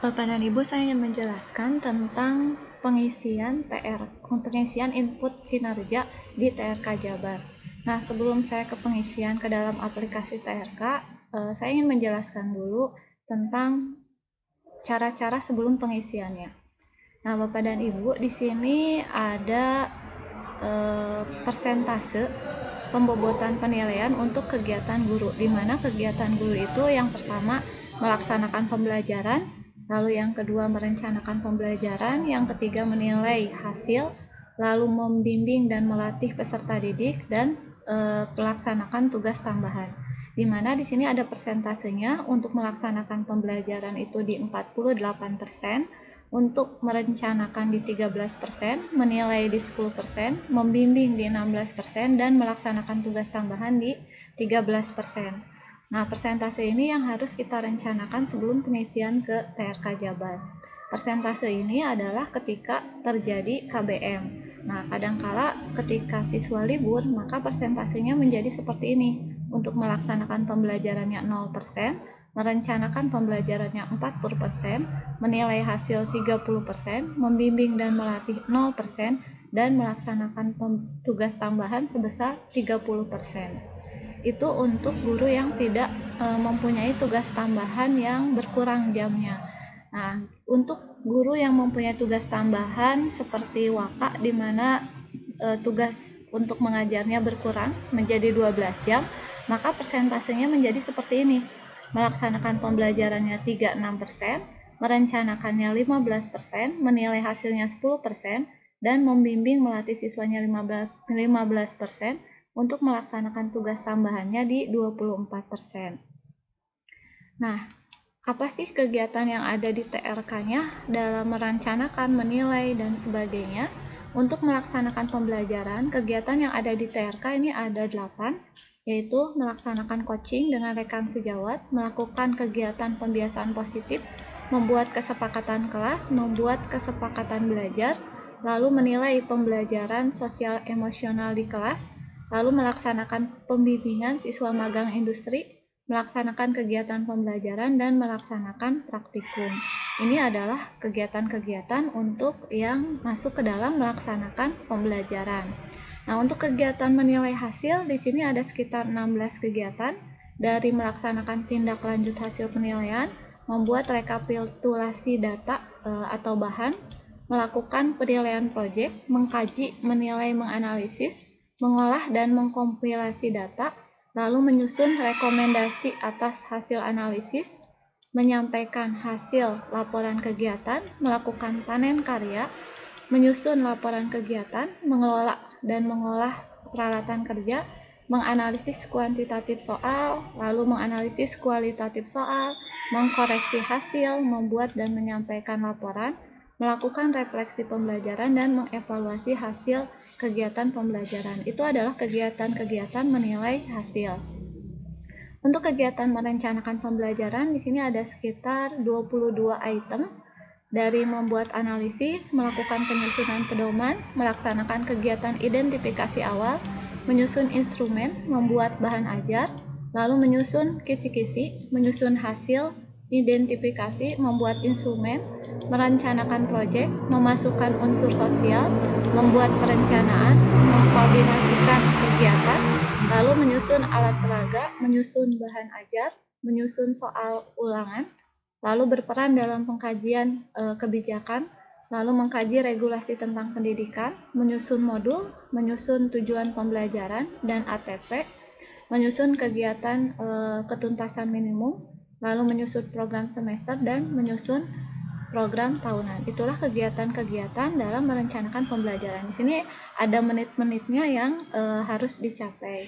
Bapak dan Ibu, saya ingin menjelaskan tentang pengisian input kinerja di TRK Jabar. Nah, sebelum saya ke pengisian ke dalam aplikasi TRK, saya ingin menjelaskan dulu tentang cara-cara sebelum pengisiannya. Nah, Bapak dan Ibu, di sini ada persentase pembobotan penilaian untuk kegiatan guru, di mana kegiatan guru itu yang pertama melaksanakan pembelajaran, lalu yang kedua merencanakan pembelajaran, yang ketiga menilai hasil, lalu membimbing dan melatih peserta didik, dan melaksanakan tugas tambahan. Di mana di sini ada persentasenya untuk melaksanakan pembelajaran itu di 48%, untuk merencanakan di 13%, menilai di 10%, membimbing di 16%, dan melaksanakan tugas tambahan di 13%. Nah, persentase ini yang harus kita rencanakan sebelum pengisian ke TRK Jabar. Persentase ini adalah ketika terjadi KBM. Nah, kadangkala ketika siswa libur, maka persentasenya menjadi seperti ini. Untuk melaksanakan pembelajarannya 0%, merencanakan pembelajarannya 40%, menilai hasil 30%, membimbing dan melatih 0%, dan melaksanakan tugas tambahan sebesar 30%. Itu untuk guru yang tidak mempunyai tugas tambahan yang berkurang jamnya. Nah, untuk guru yang mempunyai tugas tambahan seperti waka di mana tugas untuk mengajarnya berkurang menjadi 12 jam, maka persentasenya menjadi seperti ini. Melaksanakan pembelajarannya 36%, merencanakannya 15%, menilai hasilnya 10%, dan membimbing melatih siswanya 15% untuk melaksanakan tugas tambahannya di 24%. Nah, apa sih kegiatan yang ada di TRK-nya dalam merencanakan, menilai, dan sebagainya? Untuk melaksanakan pembelajaran, kegiatan yang ada di TRK ini ada 8, yaitu melaksanakan coaching dengan rekan sejawat, melakukan kegiatan pembiasaan positif, membuat kesepakatan kelas, membuat kesepakatan belajar, lalu menilai pembelajaran sosial emosional di kelas, lalu melaksanakan pembimbingan siswa magang industri, melaksanakan kegiatan pembelajaran, dan melaksanakan praktikum. Ini adalah kegiatan-kegiatan untuk yang masuk ke dalam melaksanakan pembelajaran. Nah, untuk kegiatan menilai hasil, di sini ada sekitar 16 kegiatan, dari melaksanakan tindak lanjut hasil penilaian, membuat rekapitulasi data atau bahan, melakukan penilaian proyek, mengkaji, menilai, menganalisis, mengolah dan mengkompilasi data, lalu menyusun rekomendasi atas hasil analisis, menyampaikan hasil laporan kegiatan, melakukan panen karya, menyusun laporan kegiatan, mengelola dan mengolah peralatan kerja, menganalisis kuantitatif soal, lalu menganalisis kualitatif soal, mengkoreksi hasil, membuat dan menyampaikan laporan, melakukan refleksi pembelajaran, dan mengevaluasi hasil kegiatan pembelajaran. Itu adalah kegiatan-kegiatan menilai hasil. Untuk kegiatan merencanakan pembelajaran, di sini ada sekitar 22 item, dari membuat analisis, melakukan penyusunan pedoman, melaksanakan kegiatan identifikasi awal, menyusun instrumen, membuat bahan ajar, lalu menyusun kisi-kisi, menyusun hasil identifikasi, membuat instrumen, merencanakan proyek, memasukkan unsur sosial, membuat perencanaan, mengkoordinasikan kegiatan, lalu menyusun alat peraga, menyusun bahan ajar, menyusun soal ulangan, lalu berperan dalam pengkajian kebijakan, lalu mengkaji regulasi tentang pendidikan, menyusun modul, menyusun tujuan pembelajaran dan ATP, menyusun kegiatan ketuntasan minimum, lalu menyusun program semester, dan menyusun program tahunan. Itulah kegiatan-kegiatan dalam merencanakan pembelajaran. Di sini ada menit-menitnya yang harus dicapai.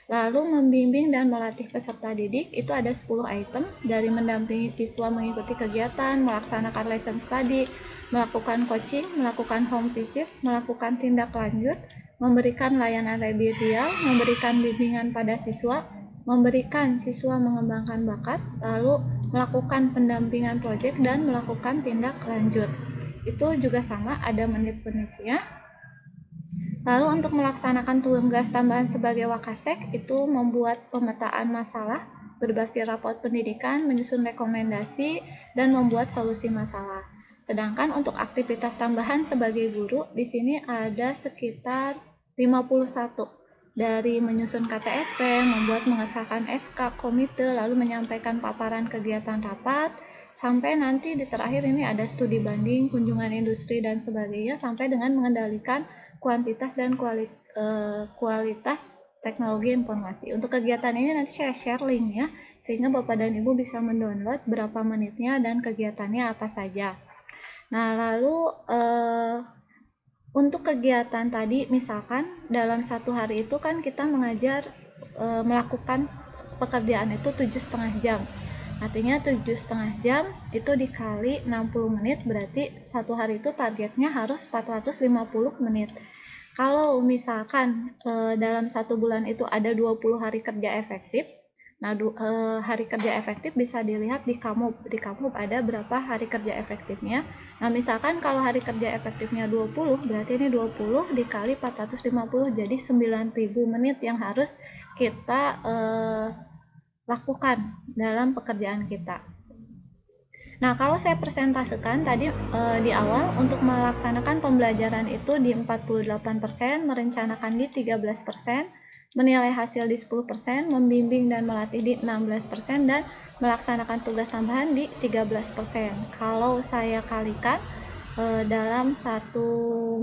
Lalu membimbing dan melatih peserta didik, itu ada 10 item, dari mendampingi siswa mengikuti kegiatan, melaksanakan lesson study, melakukan coaching, melakukan home visit, melakukan tindak lanjut, memberikan layanan remedial, memberikan bimbingan pada siswa, memberikan siswa mengembangkan bakat, lalu melakukan pendampingan proyek, dan melakukan tindak lanjut. Itu juga sama, ada menit-menitnya. Lalu untuk melaksanakan tugas tambahan sebagai wakasek, itu membuat pemetaan masalah, berbasis rapot pendidikan, menyusun rekomendasi, dan membuat solusi masalah. Sedangkan untuk aktivitas tambahan sebagai guru, di sini ada sekitar 51, dari menyusun KTSP, membuat mengesahkan SK komite, lalu menyampaikan paparan kegiatan rapat, sampai nanti di terakhir ini ada studi banding, kunjungan industri, dan sebagainya, sampai dengan mengendalikan kuantitas dan kualitas teknologi informasi. Untuk kegiatan ini nanti saya share linknya, sehingga Bapak dan Ibu bisa mendownload berapa menitnya dan kegiatannya apa saja. Nah, lalu untuk kegiatan tadi, misalkan dalam satu hari itu kan kita melakukan pekerjaan itu 7,5 jam. Artinya 7,5 jam itu dikali 60 menit, berarti satu hari itu targetnya harus 450 menit. Kalau misalkan dalam satu bulan itu ada 20 hari kerja efektif, nah hari kerja efektif bisa dilihat di Kamub. Di Kamub ada berapa hari kerja efektifnya. Nah, misalkan kalau hari kerja efektifnya 20, berarti ini 20 dikali 450, jadi 9.000 menit yang harus kita lakukan dalam pekerjaan kita. Nah, kalau saya presentasikan tadi di awal, untuk melaksanakan pembelajaran itu di 48%, merencanakan di 13%, menilai hasil di 10%, membimbing dan melatih di 16%, dan melaksanakan tugas tambahan di 13%. Kalau saya kalikan dalam satu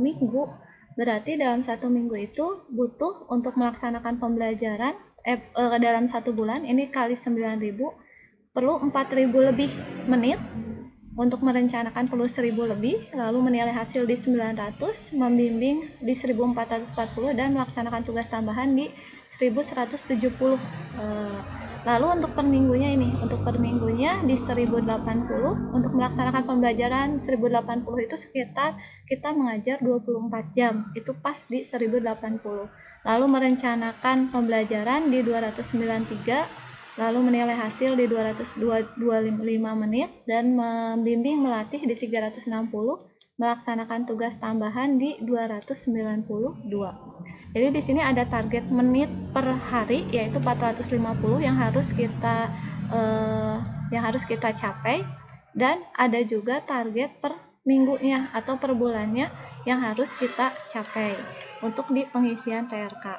minggu, berarti dalam satu minggu itu butuh untuk melaksanakan pembelajaran dalam satu bulan, ini kali 9.000, perlu 4.000 lebih menit. Untuk merencanakan perlu 1.000 lebih, lalu menilai hasil di 900, membimbing di 1.440, dan melaksanakan tugas tambahan di 1.170. Lalu untuk per minggunya untuk per minggunya di 1.080. Untuk melaksanakan pembelajaran 1.080 itu sekitar kita mengajar 24 jam, itu pas di 1.080. Lalu merencanakan pembelajaran di 293, lalu menilai hasil di 225 menit, dan membimbing melatih di 360, melaksanakan tugas tambahan di 292. Jadi di sini ada target menit per hari yaitu 450 yang harus kita capai, dan ada juga target per minggunya atau per bulannya yang harus kita capai untuk di pengisian TRK.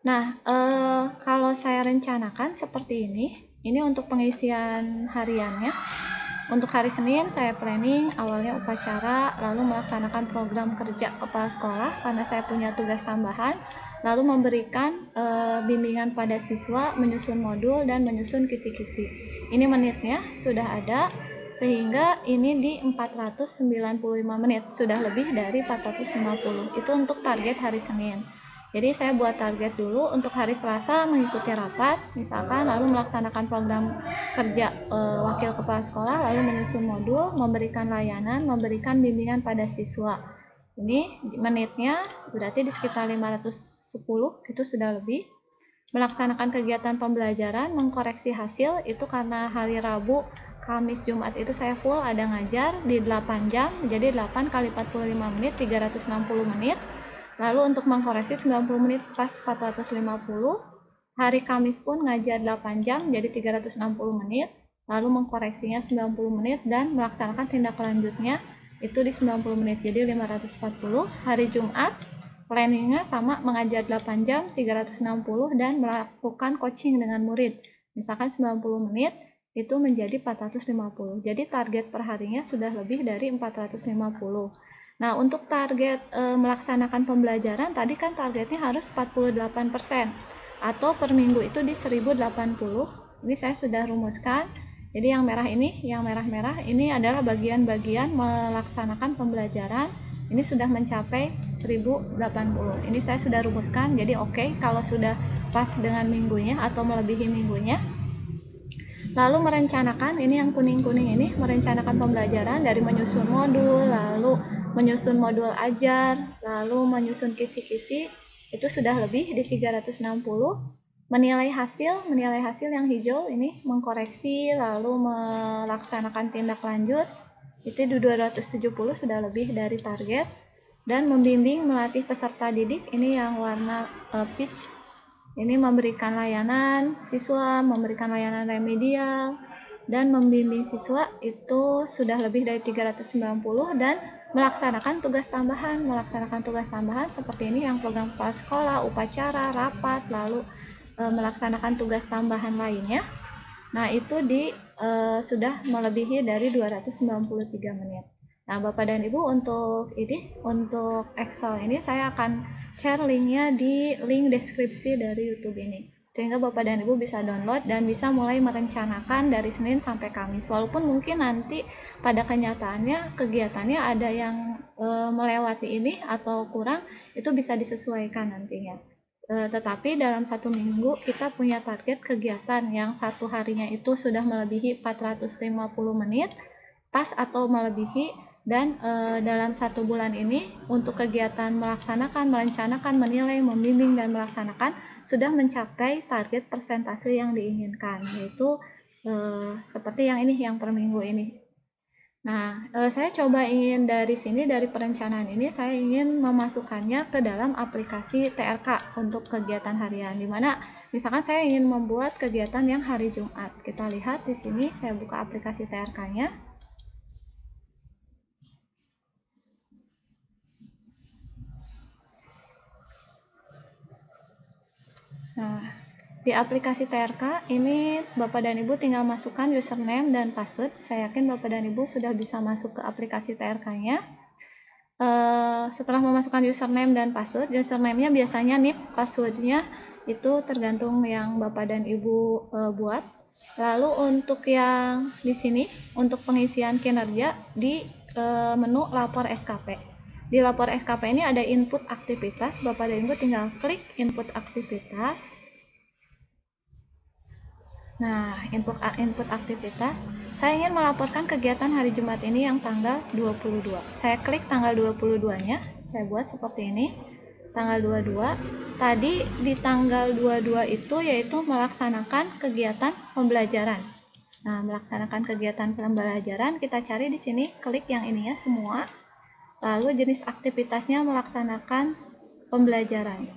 Nah, kalau saya rencanakan seperti ini untuk pengisian hariannya. Untuk hari Senin saya planning awalnya upacara, lalu melaksanakan program kerja kepala sekolah karena saya punya tugas tambahan, lalu memberikan bimbingan pada siswa, menyusun modul, dan menyusun kisi-kisi. Ini menitnya sudah ada, sehingga ini di 495 menit, sudah lebih dari 450. Itu untuk target hari Senin. Jadi saya buat target dulu untuk hari Selasa mengikuti rapat, misalkan, lalu melaksanakan program kerja wakil kepala sekolah, lalu menyusun modul, memberikan layanan, memberikan bimbingan pada siswa. Ini menitnya berarti di sekitar 510, itu sudah lebih. Melaksanakan kegiatan pembelajaran, mengkoreksi hasil, itu karena hari Rabu, Kamis, Jumat itu saya full ada ngajar di 8 jam, jadi 8 kali 45 menit, 360 menit. Lalu untuk mengkoreksi 90 menit pas 450. Hari Kamis pun ngajar 8 jam jadi 360 menit. Lalu mengkoreksinya 90 menit dan melaksanakan tindak lanjutnya itu di 90 menit jadi 540. Hari Jumat planningnya sama, mengajar 8 jam 360 dan melakukan coaching dengan murid. Misalkan 90 menit itu menjadi 450. Jadi target perharinya sudah lebih dari 450. Nah, untuk target melaksanakan pembelajaran tadi kan targetnya harus 48%, atau per minggu itu di 1080. Ini saya sudah rumuskan. Jadi yang merah-merah ini adalah bagian-bagian melaksanakan pembelajaran. Ini sudah mencapai 1080. Ini saya sudah rumuskan. Jadi oke, kalau sudah pas dengan minggunya atau melebihi minggunya. Lalu merencanakan, ini yang kuning-kuning ini, merencanakan pembelajaran dari menyusun modul, lalu menyusun modul ajar, lalu menyusun kisi-kisi, itu sudah lebih di 360. Menilai hasil yang hijau ini mengkoreksi, lalu melaksanakan tindak lanjut, itu di 270 sudah lebih dari target. Dan membimbing melatih peserta didik, ini yang warna peach, Ini memberikan layanan siswa, memberikan layanan remedial, dan membimbing siswa itu sudah lebih dari 390 dan melaksanakan tugas tambahan. Melaksanakan tugas tambahan seperti ini yang program kepala sekolah, upacara, rapat, lalu melaksanakan tugas tambahan lainnya. Nah, itu sudah melebihi dari 293 menit. Nah, Bapak dan Ibu, untuk Excel ini saya akan share linknya di link deskripsi dari YouTube ini. Sehingga Bapak dan Ibu bisa download dan bisa mulai merencanakan dari Senin sampai Kamis. Walaupun mungkin nanti pada kenyataannya kegiatannya ada yang melewati ini atau kurang, itu bisa disesuaikan nantinya. Tetapi dalam 1 minggu kita punya target kegiatan yang satu harinya itu sudah melebihi 450 menit, pas atau melebihi, dan dalam 1 bulan ini untuk kegiatan melaksanakan, merencanakan, menilai, membimbing, dan melaksanakan sudah mencapai target persentase yang diinginkan, yaitu seperti yang ini, yang per minggu ini. Nah, saya coba ingin dari sini, dari perencanaan ini, saya ingin memasukkannya ke dalam aplikasi TRK untuk kegiatan harian, di mana misalkan saya ingin membuat kegiatan yang hari Jumat. Kita lihat di sini, saya buka aplikasi TRK-nya. Nah, di aplikasi TRK ini Bapak dan Ibu tinggal masukkan username dan password. Saya yakin Bapak dan Ibu sudah bisa masuk ke aplikasi TRK-nya. Setelah memasukkan username dan password, username-nya biasanya NIP, password-nya itu tergantung yang Bapak dan Ibu buat. Lalu untuk yang di sini, untuk pengisian kinerja di menu lapor SKP. Di lapor SKP ini ada input aktivitas, Bapak dan Ibu tinggal klik input aktivitas. Nah, input aktivitas, saya ingin melaporkan kegiatan hari Jumat ini yang tanggal 22. Saya klik tanggal 22-nya, saya buat seperti ini. Tanggal 22, tadi di tanggal 22 itu yaitu melaksanakan kegiatan pembelajaran. Nah, melaksanakan kegiatan pembelajaran, kita cari di sini, klik yang ininya semua. Lalu jenis aktivitasnya melaksanakan pembelajaran.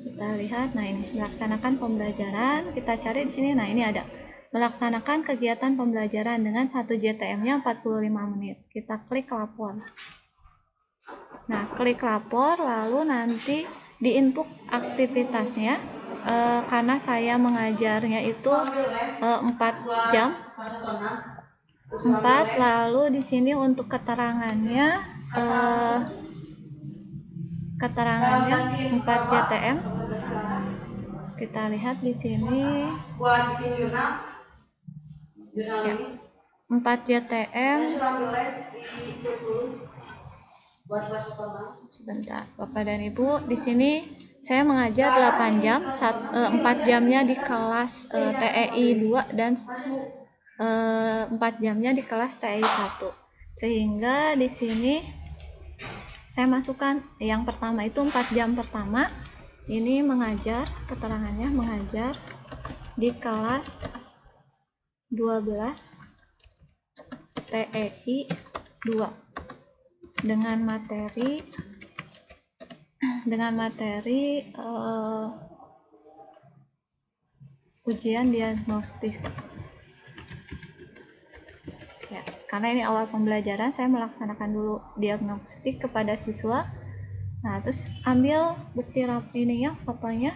Kita lihat, nah ini melaksanakan pembelajaran, kita cari di sini, nah ini ada melaksanakan kegiatan pembelajaran dengan 1 JTM-nya 45 menit. Kita klik lapor. Nah, klik lapor, lalu nanti di input aktivitasnya, karena saya mengajarnya itu 4 jam, 4, lalu di sini untuk keterangannya 4 JTM. Kita lihat di sini. Ya, 4 JTM. Sebentar, Bapak dan Ibu, di sini saya mengajar 8 jam, 4 jamnya di kelas TEI 2 dan 4 jamnya di kelas TEI 1. Sehingga di sini saya masukkan yang pertama itu 4 jam pertama. Ini mengajar, keterangannya mengajar di kelas 12 TEI 2 dengan materi ujian diagnostik. Ya, karena ini awal pembelajaran, saya melaksanakan dulu diagnostik kepada siswa. Nah, terus ambil bukti ininya, fotonya.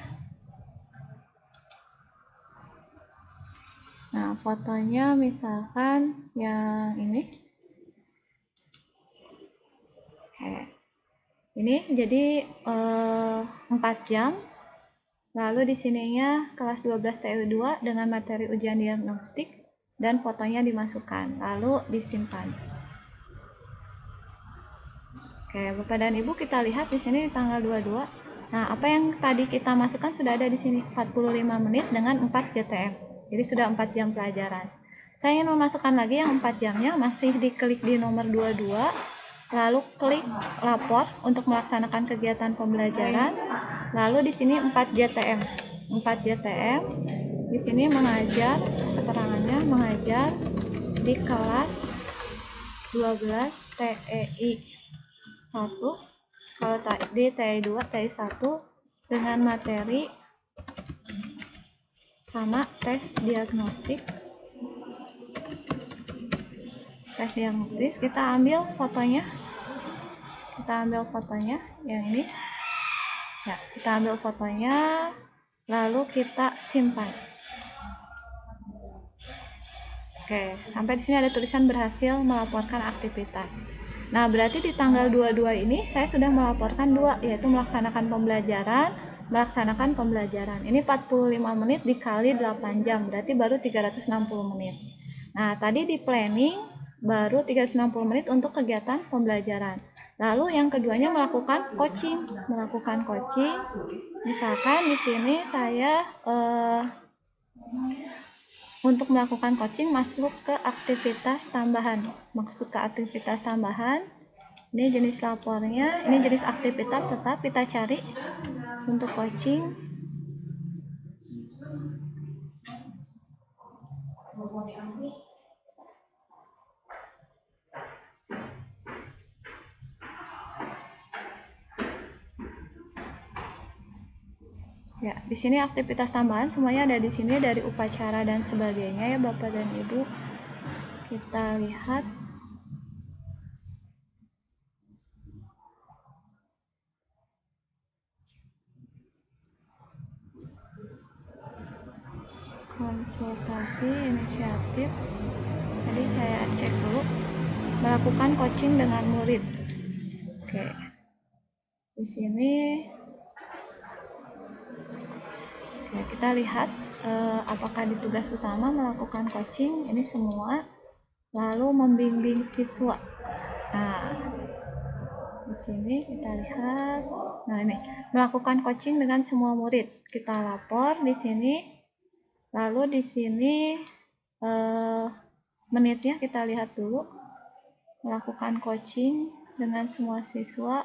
Nah, fotonya misalkan yang ini. Oke. Ini jadi 4 jam. Lalu di sininya kelas 12 TU2 dengan materi ujian diagnostik dan fotonya dimasukkan, lalu disimpan. Oke, Bapak dan Ibu, kita lihat di sini tanggal 22. Nah, apa yang tadi kita masukkan sudah ada di sini, 45 menit dengan 4 JTM. Jadi sudah 4 jam pelajaran. Saya ingin memasukkan lagi yang 4 jamnya, masih diklik di nomor 22, lalu klik lapor untuk melaksanakan kegiatan pembelajaran. Lalu di sini 4 JTM. 4 JTM. Di sini mengajar, keterangannya mengajar di kelas 12 TEI 1, kalau di TEI 2, TEI 1 dengan materi sama tes diagnostik. Tes diagnostik, kita ambil fotonya. Yang ini. Ya, kita ambil fotonya, lalu kita simpan. Oke, sampai di sini ada tulisan berhasil melaporkan aktivitas. Nah, berarti di tanggal 22 ini saya sudah melaporkan 2, yaitu melaksanakan pembelajaran. Ini 45 menit dikali 8 jam, berarti baru 360 menit. Nah, tadi di planning baru 360 menit untuk kegiatan pembelajaran. Lalu yang keduanya melakukan coaching. Misalkan di sini saya untuk melakukan coaching masuk ke aktivitas tambahan. Ini jenis lapornya, ini jenis aktivitas tetap kita cari untuk coaching. Ya, di sini aktivitas tambahan semuanya ada di sini dari upacara dan sebagainya ya Bapak dan Ibu. Kita lihat. Konsultasi inisiatif. Jadi saya cek dulu. Melakukan coaching dengan murid. Oke. Di sini kita lihat apakah di tugas utama melakukan coaching ini semua, lalu membimbing siswa. Nah, di sini kita lihat. Nah, ini melakukan coaching dengan semua murid. Kita lapor di sini. Lalu di sini menitnya kita lihat dulu. Melakukan coaching dengan semua siswa.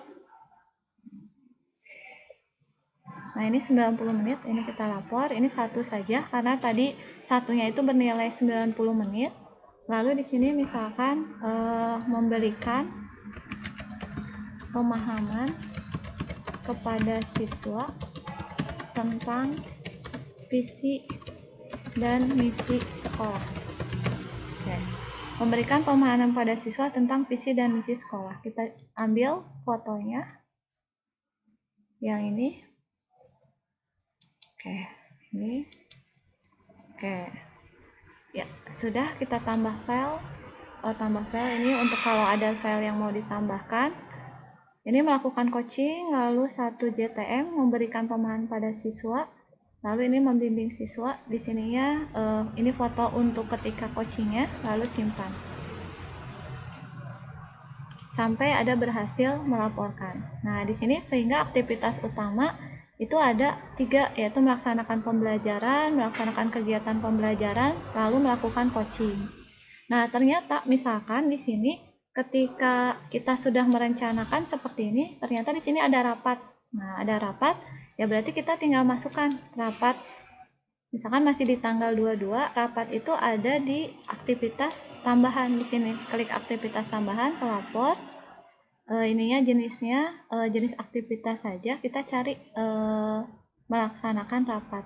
Nah, ini 90 menit, ini kita lapor, ini satu saja karena tadi satunya itu bernilai 90 menit. Lalu di sini misalkan memberikan pemahaman kepada siswa tentang visi dan misi sekolah. Oke. Memberikan pemahaman pada siswa tentang visi dan misi sekolah. Kita ambil fotonya yang ini. Oke, ini. Oke. Ya, sudah kita tambah file. Tambah file ini untuk kalau ada file yang mau ditambahkan. Ini melakukan coaching, lalu 1 JTM memberikan pemahaman pada siswa. Lalu ini membimbing siswa. Di sininya ini foto untuk ketika coachingnya, lalu simpan. Sampai ada berhasil melaporkan. Nah, di sini sehingga aktivitas utama itu ada 3, yaitu melaksanakan pembelajaran, melaksanakan kegiatan pembelajaran, lalu melakukan coaching. Nah, ternyata misalkan di sini ketika kita sudah merencanakan seperti ini, ternyata di sini ada rapat. Nah, ada rapat, ya berarti kita tinggal masukkan rapat. Misalkan masih di tanggal 22, rapat itu ada di aktivitas tambahan di sini. Klik aktivitas tambahan, pelapor. Ininya jenisnya jenis aktivitas saja, kita cari melaksanakan rapat.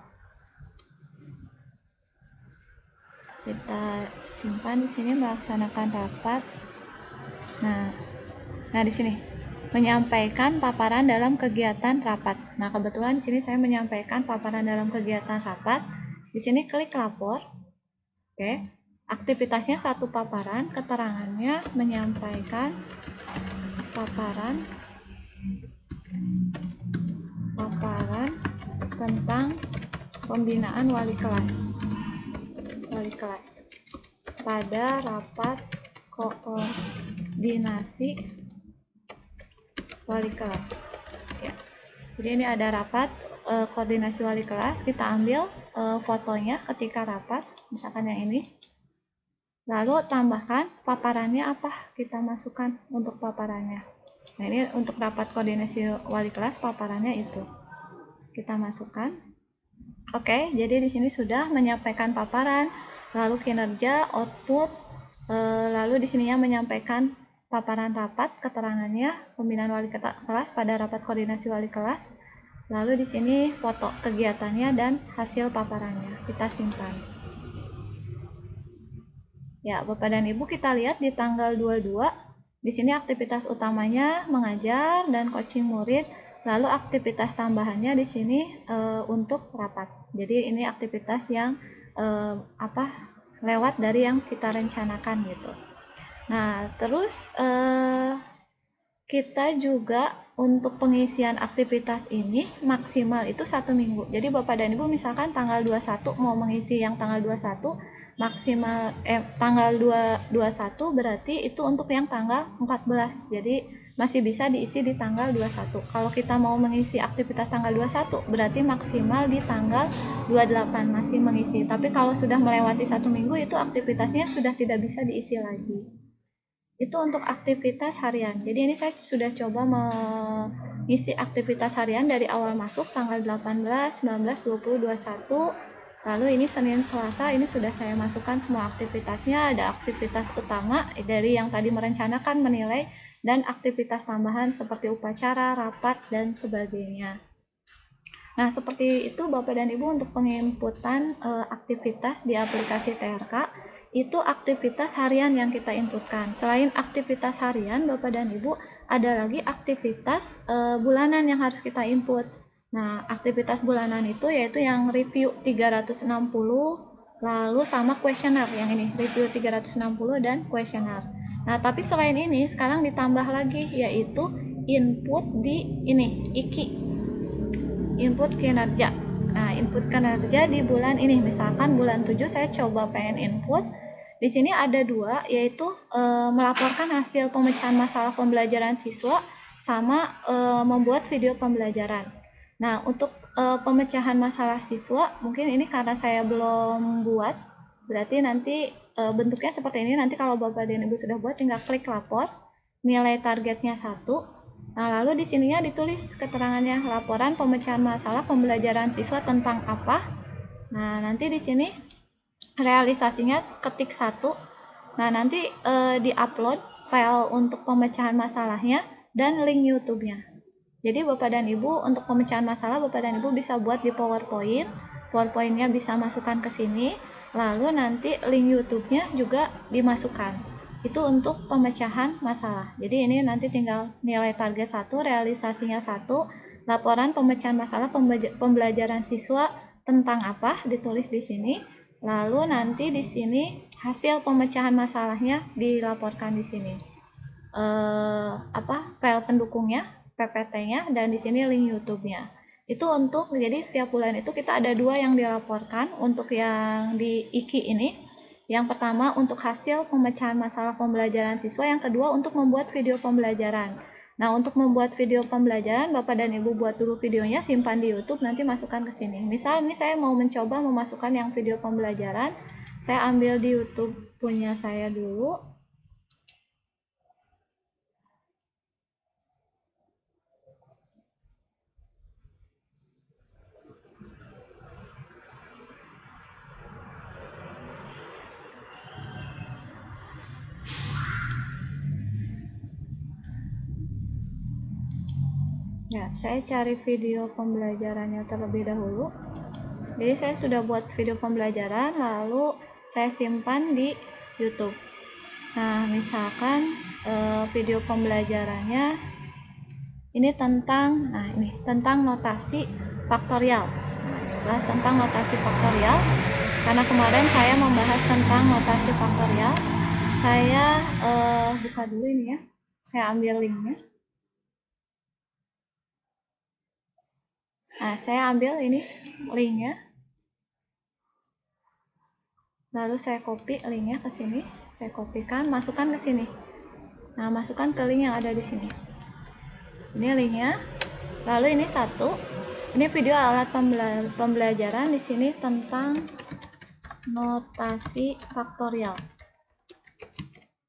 Kita simpan di sini melaksanakan rapat. Nah di sini menyampaikan paparan dalam kegiatan rapat. Nah, kebetulan di sini saya menyampaikan paparan dalam kegiatan rapat. Di sini klik lapor. Oke. Aktivitasnya 1 paparan, keterangannya menyampaikan paparan tentang pembinaan wali kelas pada rapat koordinasi wali kelas. Ya. Jadi ini ada rapat koordinasi wali kelas, kita ambil fotonya ketika rapat, misalkan yang ini. Lalu tambahkan paparannya apa, kita masukkan untuk paparannya. Nah, ini untuk rapat koordinasi wali kelas, paparannya itu kita masukkan. Oke, jadi di sini sudah menyampaikan paparan, lalu kinerja, output, lalu di sininya menyampaikan paparan rapat, keterangannya, pembinaan wali kelas pada rapat koordinasi wali kelas. Lalu di sini foto kegiatannya dan hasil paparannya kita simpan. Ya, Bapak dan Ibu, kita lihat di tanggal 22, di sini aktivitas utamanya mengajar dan coaching murid, lalu aktivitas tambahannya di sini untuk rapat. Jadi ini aktivitas yang lewat dari yang kita rencanakan gitu. Nah, terus kita juga untuk pengisian aktivitas ini maksimal itu 1 minggu. Jadi Bapak dan Ibu misalkan tanggal 21 mau mengisi yang tanggal 21, maksimal tanggal 21 berarti itu untuk yang tanggal 14. Jadi masih bisa diisi di tanggal 21. Kalau kita mau mengisi aktivitas tanggal 21 berarti maksimal di tanggal 28 masih mengisi. Tapi kalau sudah melewati 1 minggu itu aktivitasnya sudah tidak bisa diisi lagi. Itu untuk aktivitas harian. Jadi ini saya sudah coba mengisi aktivitas harian dari awal masuk tanggal 18, 19, 20, 21. Lalu ini Senin, Selasa, ini sudah saya masukkan semua aktivitasnya. Ada aktivitas utama dari yang tadi merencanakan, menilai, dan aktivitas tambahan seperti upacara, rapat, dan sebagainya. Nah, seperti itu Bapak dan Ibu untuk penginputan aktivitas di aplikasi TRK. Itu aktivitas harian yang kita inputkan. Selain aktivitas harian, Bapak dan Ibu, ada lagi aktivitas bulanan yang harus kita input. Nah, aktivitas bulanan itu yaitu yang review 360, lalu sama kuesioner yang ini, review 360 dan kuesioner. Nah, tapi selain ini, sekarang ditambah lagi, yaitu input di ini, IKI, input kinerja. Nah, input kinerja di bulan ini, misalkan bulan 7 saya coba pengen input. Di sini ada dua, yaitu melaporkan hasil pemecahan masalah pembelajaran siswa sama membuat video pembelajaran. Nah, untuk pemecahan masalah siswa, mungkin ini karena saya belum buat, berarti nanti bentuknya seperti ini. Nanti kalau Bapak dan Ibu sudah buat, tinggal klik lapor, nilai targetnya 1. Nah, lalu di sininya ditulis keterangannya, laporan pemecahan masalah pembelajaran siswa tentang apa. Nah, nanti di sini realisasinya ketik 1. Nah, nanti di-upload file untuk pemecahan masalahnya dan link YouTube-nya. Jadi Bapak dan Ibu untuk pemecahan masalah Bapak dan Ibu bisa buat di PowerPoint. PowerPoint-nya bisa masukkan ke sini. Lalu nanti link YouTube-nya juga dimasukkan. Itu untuk pemecahan masalah. Jadi ini nanti tinggal nilai target 1, realisasinya 1, laporan pemecahan masalah pembelajaran siswa tentang apa ditulis di sini. Lalu nanti di sini hasil pemecahan masalahnya dilaporkan di sini. File pendukungnya, PPT-nya, dan di sini link YouTube-nya. Itu untuk, jadi setiap bulan itu kita ada 2 yang dilaporkan untuk yang di IKI ini. Yang pertama untuk hasil pemecahan masalah pembelajaran siswa, yang kedua untuk membuat video pembelajaran. Nah, untuk membuat video pembelajaran, Bapak dan Ibu buat dulu videonya, simpan di YouTube, nanti masukkan ke sini. Misal ini saya mau mencoba memasukkan yang video pembelajaran, saya ambil di YouTube punya saya dulu. Ya, saya cari video pembelajarannya terlebih dahulu. Jadi saya sudah buat video pembelajaran, lalu saya simpan di YouTube. Nah, misalkan video pembelajarannya ini tentang notasi faktorial. Bahas tentang notasi faktorial. Karena kemarin saya membahas tentang notasi faktorial, saya buka dulu ini ya. Saya ambil linknya. Nah, saya ambil ini linknya. Lalu saya copy linknya ke sini. Saya kopikan, masukkan ke sini. Nah, masukkan ke link yang ada di sini. Ini linknya. Lalu ini 1. Ini video alat pembelajaran di sini tentang notasi faktorial.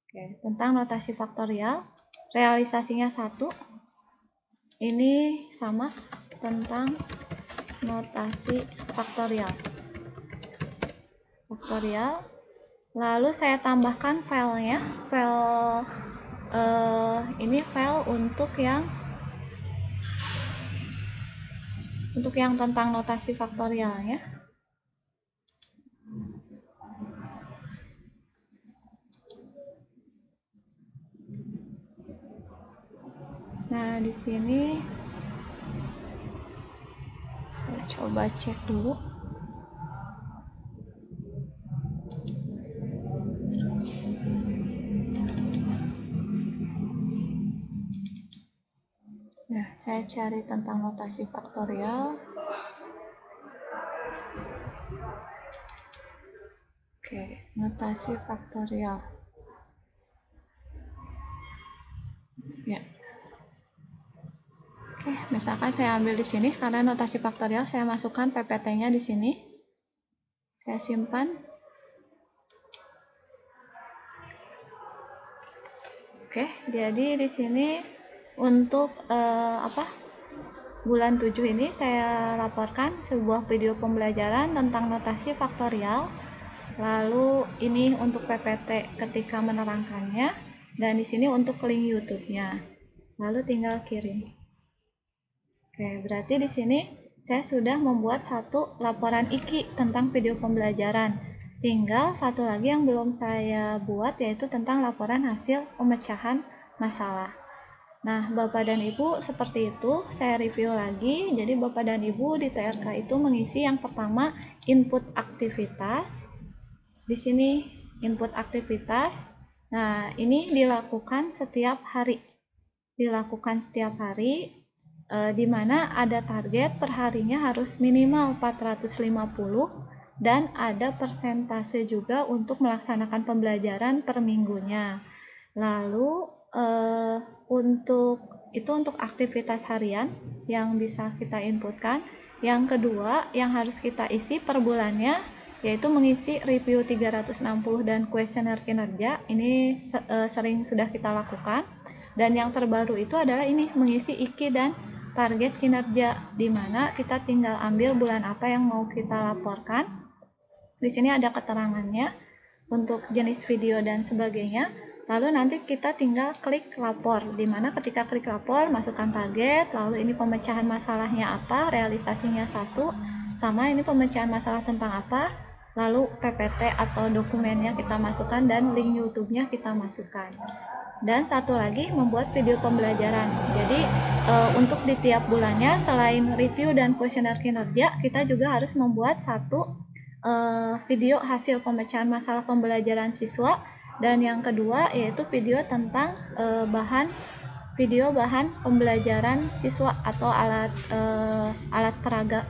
Oke, tentang notasi faktorial. Realisasinya 1. Ini sama tentang notasi faktorial. Lalu saya tambahkan filenya, ini file untuk yang untuk yang tentang notasi faktorialnya. Nah, di sini saya coba cek dulu. Nah, saya cari tentang notasi faktorial. Oke, notasi faktorial. Ya. Oke, misalkan saya ambil di sini karena notasi faktorial, saya masukkan PPT-nya di sini. Saya simpan. Oke, jadi di sini untuk bulan 7 ini saya laporkan sebuah video pembelajaran tentang notasi faktorial. Lalu ini untuk PPT ketika menerangkannya, dan di sini untuk link YouTube-nya. Lalu tinggal kirim. Oke, berarti di sini saya sudah membuat satu laporan IKI tentang video pembelajaran. Tinggal satu lagi yang belum saya buat, yaitu tentang laporan hasil pemecahan masalah. Nah, Bapak dan Ibu, seperti itu saya review lagi. Jadi Bapak dan Ibu di TRK itu mengisi yang pertama input aktivitas. Di sini input aktivitas. Nah, ini dilakukan setiap hari. Di mana ada target perharinya harus minimal 450 dan ada persentase juga untuk melaksanakan pembelajaran per minggunya. Lalu untuk aktivitas harian yang bisa kita inputkan. Yang kedua yang harus kita isi per bulannya yaitu mengisi review 360 dan kuesioner kinerja. Ini sering sudah kita lakukan. Dan yang terbaru itu adalah ini mengisi IKI dan target kinerja, di mana kita tinggal ambil bulan apa yang mau kita laporkan. Di sini ada keterangannya untuk jenis video dan sebagainya. Lalu nanti kita tinggal klik lapor, di mana ketika klik lapor masukkan target, lalu ini pemecahan masalahnya apa, realisasinya 1, sama ini pemecahan masalah tentang apa, lalu PPT atau dokumennya kita masukkan dan link YouTube-nya kita masukkan. Dan satu lagi membuat video pembelajaran. Jadi untuk di tiap bulannya selain review dan kuesioner kinerja, kita juga harus membuat satu video hasil pemecahan masalah pembelajaran siswa, dan yang kedua yaitu video tentang bahan pembelajaran siswa atau alat peraga.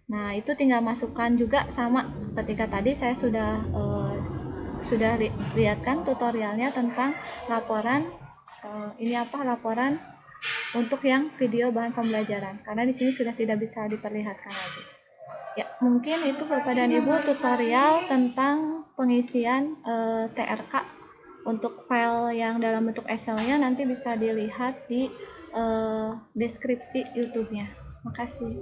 Nah, itu tinggal masukkan juga sama ketika tadi saya sudah lihatkan tutorialnya tentang laporan laporan untuk yang video bahan pembelajaran, karena di sini sudah tidak bisa diperlihatkan lagi. Ya, mungkin itu Bapak dan Ibu tutorial tentang pengisian TRK. Untuk file yang dalam bentuk Excel-nya nanti bisa dilihat di deskripsi YouTube-nya. Makasih.